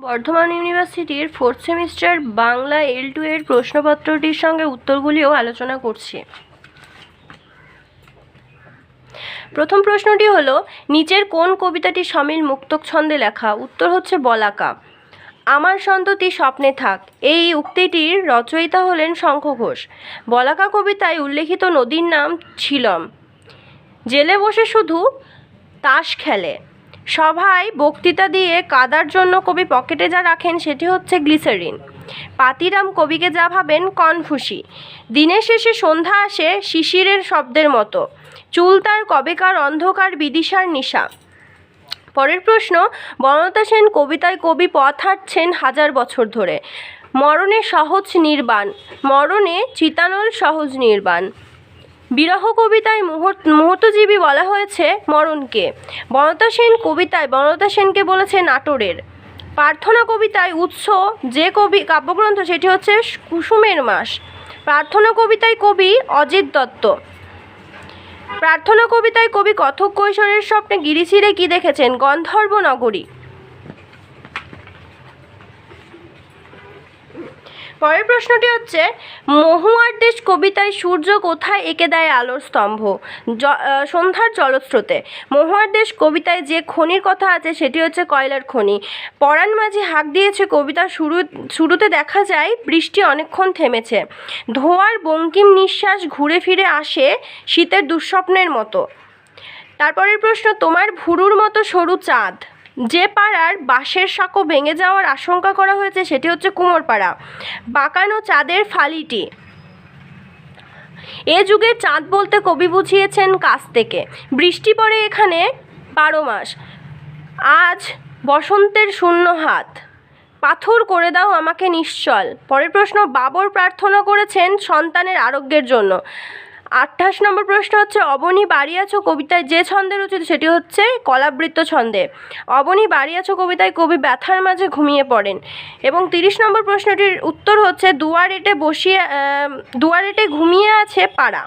বর্ধমান ইউনিভার্সিটির 4th semester Bangla L2 এর প্রশ্নপত্রটির সঙ্গে উত্তরগুলিও আলোচনা করছি। প্রথম প্রশ্নটি হলো, নিচের কোন কবিতাটি সামিল মুক্তক ছন্দে লেখা? উত্তর হচ্ছে বলাকা। আমার সন্ততি স্বপ্নে থাক, এই উক্তিটির রচয়িতা হলেন শঙ্খ ঘোষ। বলাকা কবিতায় উল্লেখিত নদীর নাম ঝিলম। জেলে বসে শুধু তাস খেলে। সভায় বক্তৃতা দিয়ে কাদার জন্য কবি পকেটে যা রাখেন সেটি হচ্ছে গ্লিসারিন। পাতিরাম কবিকে যা ভাবেন কনফুসি। দিনের শেষে সন্ধ্যা আসে শিশিরের শব্দের মতো। চুল তার কবেকার অন্ধকার বিদিশার নিশা। পরের প্রশ্ন, বনলতা সেন কবিতায় কবি পথ হাঁটছেন হাজার বছর ধরে। মরণে সহজ নির্বাণ, মরণে চিতানল সহজ নির্বাণ। বিরহ কবিতায় মুহূর্তজীবী বলা হয়েছে মরণকে। বনলতা সেন কবিতায় বনলতা সেনকে বলেছে নাটোরের। প্রার্থনা কবিতায় উৎস যে কবি কাব্যগ্রন্থ সেটি হচ্ছে কুসুমের মাস। প্রার্থনা কবিতায় কবি অজিত দত্ত। প্রার্থনা কবিতায় কবি কথক কৈশোরের স্বপ্নে গিরিচিরে কি দেখেছেন? গন্ধর্ব নগরী। পরের প্রশ্নটি হচ্ছে, মহুয়ার দেশ কবিতায় সূর্য কোথায় এঁকে দেয় আলোর স্তম্ভ? সন্ধ্যার জলস্রোতে। মহুয়ার দেশ কবিতায় যে খনির কথা আছে সেটি হচ্ছে কয়লার খনি। পরাণ মাঝি হাঁক দিয়েছে কবিতার শুরুতে দেখা যায় বৃষ্টি অনেকক্ষণ থেমেছে। ধোঁয়ার বঙ্কিম নিঃশ্বাস ঘুরে ফিরে আসে শীতের দুঃস্বপ্নের মতো। তারপরের প্রশ্ন, তোমার ভুরুর মতো সরু চাঁদ। যে পাড়ার বাঁশের সাঁকো ভেঙে যাওয়ার আশঙ্কা করা হয়েছে সেটি হচ্ছে কুমোরপাড়া। বাঁকানো চাঁদের ফালিটি। এ যুগের চাঁদ বলতে কবি বুঝিয়েছেন কাছ থেকে। বৃষ্টি পড়ে এখানে 12 মাস। আজ বসন্তের শূন্য হাত। পাথর করে দাও আমাকে নিশ্চল। পরের প্রশ্ন, বাবর প্রার্থনা করেছেন সন্তানের আরোগ্যের জন্য। 28 নম্বর প্রশ্ন হচ্ছে, অবনী বাড়ি আছো কবিতায় যে ছন্দে রচিত সেটি হচ্ছে কলাবৃত্ত ছন্দে। অবনী বাড়ি আছো কবিতায় কবি ব্যথার মাঝে ঘুমিয়ে পড়েন। এবং 30 নম্বর প্রশ্নটির উত্তর হচ্ছে, দুয়ারেটে ঘুমিয়ে আছে পাড়া।